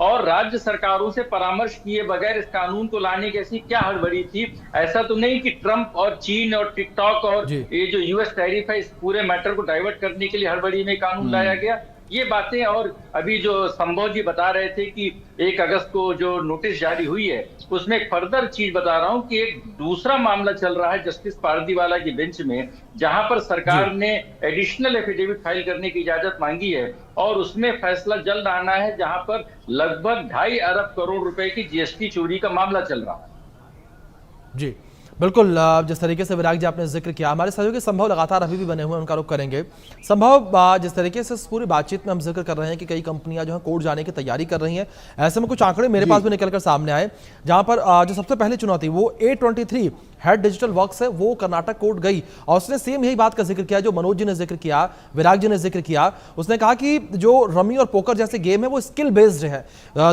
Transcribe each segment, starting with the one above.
और राज्य सरकारों से परामर्श किए बगैर इस कानून को लाने की ऐसी क्या हड़बड़ी थी? ऐसा तो नहीं कि ट्रंप और चीन और टिकटॉक और जी। ये जो यूएस टैरिफ है इस पूरे मैटर को डाइवर्ट करने के लिए हड़बड़ी में कानून लाया हम्म। गया? ये बातें, और अभी जो संभव जी बता रहे थे कि 1 अगस्त को जो नोटिस जारी हुई है, उसमें एक फर्दर चीज बता रहा हूं कि एक दूसरा मामला चल रहा है जस्टिस पारदीवाला की बेंच में, जहां पर जी। सरकार ने एडिशनल एफिडेविट फाइल करने की इजाजत मांगी है, और उसमें फैसला जल्द आना है, जहां पर लगभग 2.5 अरब करोड़ रुपए की जीएसटी चोरी का मामला चल रहा है। जी बिल्कुल, जिस तरीके से विराग जी आपने जिक्र किया, हमारे सहयोगी संभव लगातार अभी भी बने हुए हैं, उनका रुख करेंगे। संभव, जिस तरीके से इस पूरी बातचीत में हम जिक्र कर रहे हैं कि कई कंपनियां जो है कोर्ट जाने की तैयारी कर रही हैं, ऐसे में कुछ आंकड़े मेरे जी। पास भी निकलकर सामने आए, जहां पर जो सबसे पहली चुनौती वो A23 हेड डिजिटल वर्क्स है, वो कर्नाटक कोर्ट गई और उसने सेम यही बात का जिक्र किया जो मनोज जी ने जिक्र किया, विराग जी ने जिक्र किया। उसने कहा कि जो रमी और पोकर जैसे गेम है वो स्किल बेस्ड है।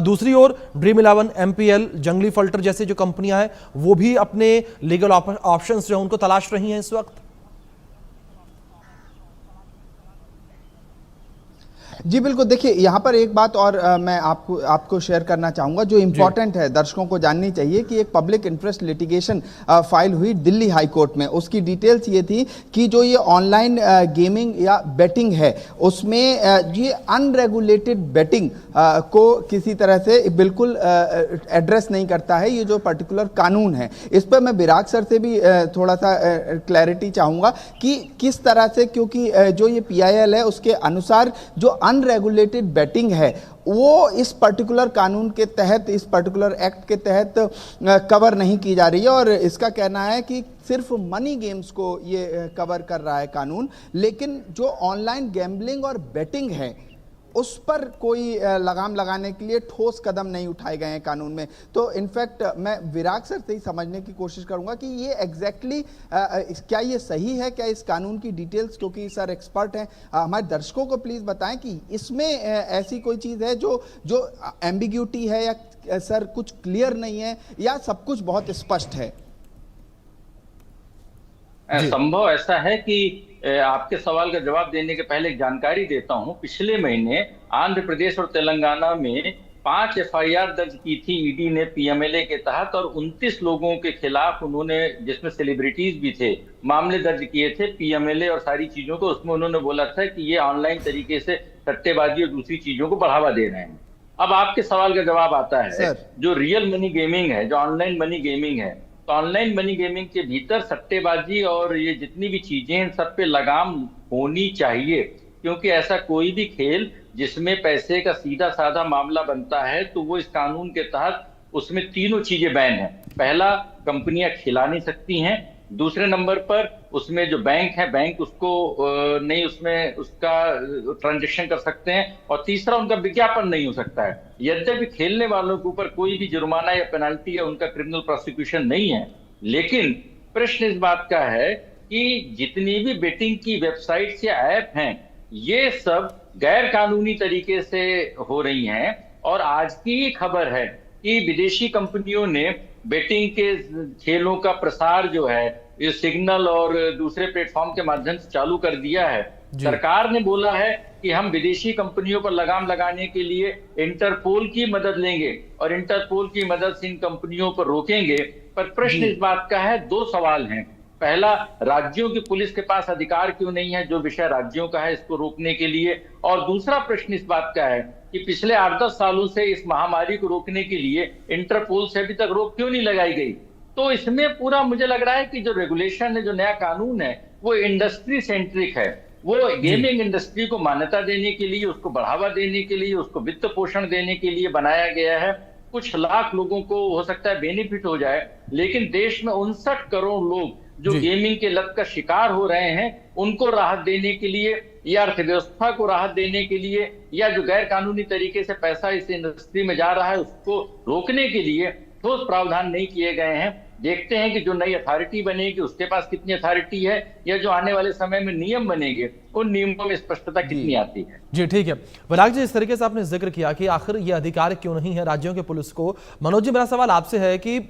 दूसरी ओर ड्रीम 11, MPL, जंगली फल्टर जैसी जो कंपनियां हैं वो भी अपने लीगल ऑप्शंस जो उनको तलाश रही हैं इस वक्त। जी बिल्कुल, देखिए यहाँ पर एक बात और मैं आपको शेयर करना चाहूँगा जो इम्पोर्टेंट है, दर्शकों को जाननी चाहिए कि एक पब्लिक इंटरेस्ट लिटिगेशन फाइल हुई दिल्ली हाई कोर्ट में। उसकी डिटेल्स ये थी कि जो ये ऑनलाइन गेमिंग या बेटिंग है उसमें ये अनरेगुलेटेड बेटिंग को किसी तरह से बिल्कुल एड्रेस नहीं करता है ये जो पर्टिकुलर कानून है। इस पर मैं विराग सर से भी थोड़ा सा क्लैरिटी चाहूँगा कि किस तरह से, क्योंकि जो ये PIL है उसके अनुसार जो अनरेगुलेटेड बेटिंग है वो इस पर्टिकुलर कानून के तहत, इस पर्टिकुलर एक्ट के तहत कवर नहीं की जा रही है, और इसका कहना है कि सिर्फ मनी गेम्स को ये कवर कर रहा है कानून, लेकिन जो ऑनलाइन गैम्बलिंग और बेटिंग है उस पर कोई लगाम लगाने के लिए ठोस कदम नहीं उठाए गए हैं कानून में। तो इनफैक्ट मैं विराग सर से ही समझने की कोशिश करूंगा कि ये एग्जैक्टली क्या ये सही है, क्या इस कानून की डिटेल्स, क्योंकि सर एक्सपर्ट हैं, हमारे दर्शकों को प्लीज बताएं कि इसमें ऐसी कोई चीज है जो जो एम्बिग्यूटी है, या सर कुछ क्लियर नहीं है, या सब कुछ बहुत स्पष्ट है? संभव ऐसा है कि आपके सवाल का जवाब देने के पहले एक जानकारी देता हूं। पिछले महीने आंध्र प्रदेश और तेलंगाना में 5 FIR दर्ज की थी ईडी ने PMLA के तहत, और 29 लोगों के खिलाफ उन्होंने, जिसमें सेलिब्रिटीज भी थे, मामले दर्ज किए थे PMLA और सारी चीजों को। उसमें उन्होंने बोला था कि ये ऑनलाइन तरीके से सट्टेबाजी और दूसरी चीजों को बढ़ावा दे रहे हैं। अब आपके सवाल का जवाब आता है, सर जो रियल मनी गेमिंग है, जो ऑनलाइन मनी गेमिंग है, तो ऑनलाइन मनी गेमिंग के भीतर सट्टेबाजी और ये जितनी भी चीजें हैं सब पे लगाम होनी चाहिए, क्योंकि ऐसा कोई भी खेल जिसमें पैसे का सीधा साधा मामला बनता है तो वो इस कानून के तहत उसमें तीनों चीजें बैन है। पहला, कंपनियां खिला नहीं सकती हैं। दूसरे नंबर पर उसमें जो बैंक है, बैंक उसको नहीं, उसमें उसका ट्रांजेक्शन कर सकते हैं। और तीसरा, उनका विज्ञापन नहीं हो सकता है। यद्यपि खेलने वालों के ऊपर कोई भी जुर्माना या पेनल्टी या उनका क्रिमिनल प्रोसिक्यूशन नहीं है, लेकिन प्रश्न इस बात का है कि जितनी भी बेटिंग की वेबसाइट्स या ऐप हैं ये सब गैर कानूनी तरीके से हो रही हैं। और आज की खबर है कि विदेशी कंपनियों ने बेटिंग के खेलों का प्रसार जो है ये सिग्नल और दूसरे प्लेटफॉर्म के माध्यम से चालू कर दिया है। सरकार ने बोला है कि हम विदेशी कंपनियों पर लगाम लगाने के लिए इंटरपोल की मदद लेंगे और इंटरपोल की मदद से इन कंपनियों पर रोकेंगे। पर प्रश्न इस बात का है, दो सवाल हैं। पहला, राज्यों की पुलिस के पास अधिकार क्यों नहीं है, जो विषय राज्यों का है, इसको रोकने के लिए? और दूसरा प्रश्न इस बात का है कि पिछले 8-10 सालों से इस महामारी को रोकने के लिए इंटरपोल से अभी तक रोक क्यों नहीं लगाई गई? तो इसमें पूरा मुझे लग रहा है कि जो रेगुलेशन है, जो नया कानून है, वो इंडस्ट्री सेंट्रिक है। वो गेमिंग इंडस्ट्री को मान्यता देने के लिए, उसको बढ़ावा देने के लिए, उसको वित्त पोषण देने के लिए बनाया गया है। कुछ लाख लोगों को हो सकता है बेनिफिट हो जाए, लेकिन देश में 59 करोड़ लोग जो गेमिंग के लत का शिकार हो रहे हैं उनको राहत देने के लिए, या अर्थव्यवस्था को राहत देने के लिए, या जो गैर कानूनी तरीके से पैसा इस इंडस्ट्री में जा रहा है उसको रोकने के लिए ठोस प्रावधान नहीं किए गए हैं। देखते हैं कि जो नई अथॉरिटी बनेगी उसके पास कितनी अथॉरिटी है, या जो आने वाले समय में नियम बनेंगे उन नियमों में स्पष्टता कितनी आती है। जी ठीक है विराग जी, इस तरीके से आपने जिक्र किया कि आखिर ये अधिकार क्यों नहीं है राज्यों के पुलिस को। मनोज जी, मेरा सवाल आपसे है कि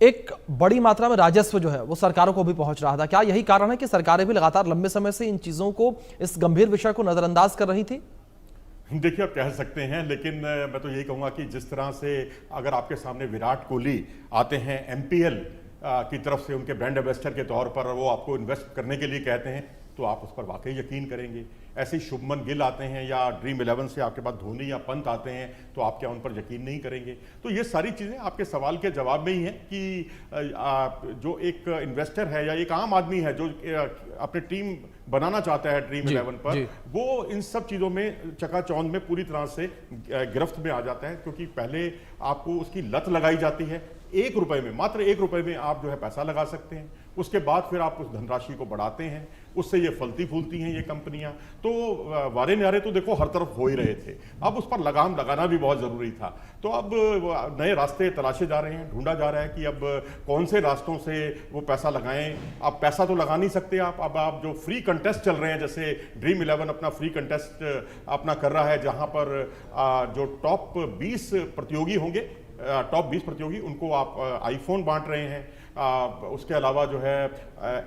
एक बड़ी मात्रा में राजस्व जो है वो सरकारों को भी पहुंच रहा था, क्या यही कारण है कि सरकारें भी लगातार लंबे समय से इन चीजों को, इस गंभीर विषय को नजरअंदाज कर रही थी? देखिए, आप कह सकते हैं, लेकिन मैं तो यही कहूँगा कि जिस तरह से अगर आपके सामने विराट कोहली आते हैं MPL की तरफ से उनके ब्रांड एम्बेसडर के तौर पर, वो आपको इन्वेस्ट करने के लिए कहते हैं, तो आप उस पर वाकई यकीन करेंगे। ऐसे ही शुभमन गिल आते हैं या ड्रीम 11 से आपके पास धोनी या पंत आते हैं, तो आप क्या उन पर यकीन नहीं करेंगे? तो ये सारी चीज़ें आपके सवाल के जवाब में ही हैं कि जो एक इन्वेस्टर है या एक आम आदमी है जो अपनी टीम बनाना चाहता है ड्रीम 11 पर, वो इन सब चीज़ों में चकाचौंध में पूरी तरह से गिरफ्त में आ जाता है, क्योंकि पहले आपको उसकी लत लगाई जाती है। 1 रुपए में, मात्र 1 रुपए में आप जो है पैसा लगा सकते हैं। उसके बाद फिर आप उस धनराशि को बढ़ाते हैं, उससे ये फलती फूलती हैं ये कंपनियां। तो वारे न्यारे तो देखो हर तरफ हो ही रहे थे, अब उस पर लगाम लगाना भी बहुत ज़रूरी था। तो अब नए रास्ते तलाशे जा रहे हैं, ढूंढा जा रहा है कि अब कौन से रास्तों से वो पैसा लगाएं। अब पैसा तो लगा नहीं सकते अब आप जो फ्री कंटेस्ट चल रहे हैं, जैसे ड्रीम 11 अपना फ्री कंटेस्ट अपना कर रहा है, जहां पर जो टॉप 20 प्रतियोगी होंगे, टॉप 20 प्रतियोगी, उनको आप आईफोन बांट रहे हैं। उसके अलावा जो है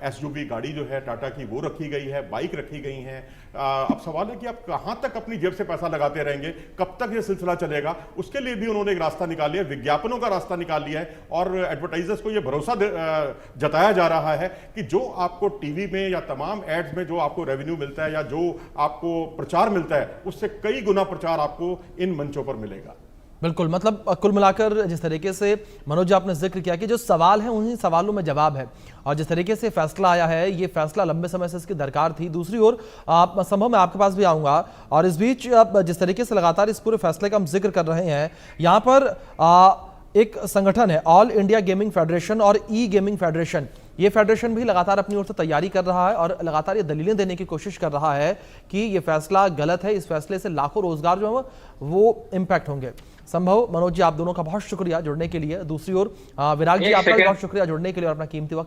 SUV गाड़ी जो है टाटा की वो रखी गई है, बाइक रखी गई हैं। अब सवाल है कि आप कहाँ तक अपनी जेब से पैसा लगाते रहेंगे, कब तक ये सिलसिला चलेगा? उसके लिए भी उन्होंने एक रास्ता निकाल लिया, विज्ञापनों का रास्ता निकाल लिया है, और एडवर्टाइजर्स को ये भरोसा जताया जा रहा है कि जो आपको टीवी में या तमाम एड्स में जो आपको रेवेन्यू मिलता है या जो आपको प्रचार मिलता है, उससे कई गुना प्रचार आपको इन मंचों पर मिलेगा। बिल्कुल, मतलब कुल मिलाकर जिस तरीके से मनोज जी आपने जिक्र किया कि जो सवाल है उन्हीं सवालों में जवाब है, और जिस तरीके से फैसला आया है, ये फैसला लंबे समय से इसकी दरकार थी। दूसरी ओर संभव मैं आपके पास भी आऊंगा, और इस बीच जिस तरीके से लगातार इस पूरे फैसले का हम जिक्र कर रहे हैं, यहाँ पर एक संगठन है ऑल इंडिया गेमिंग फेडरेशन और ई गेमिंग फेडरेशन। ये फेडरेशन भी लगातार अपनी ओर से तैयारी कर रहा है और लगातार ये दलीलें देने की कोशिश कर रहा है कि ये फैसला गलत है, इस फैसले से लाखों रोजगार जो है वो इंपैक्ट होंगे। संभव मनोज जी, आप दोनों का बहुत शुक्रिया जुड़ने के लिए। दूसरी ओर विराग जी, आपका भी बहुत शुक्रिया जुड़ने के लिए और अपना कीमती वक्त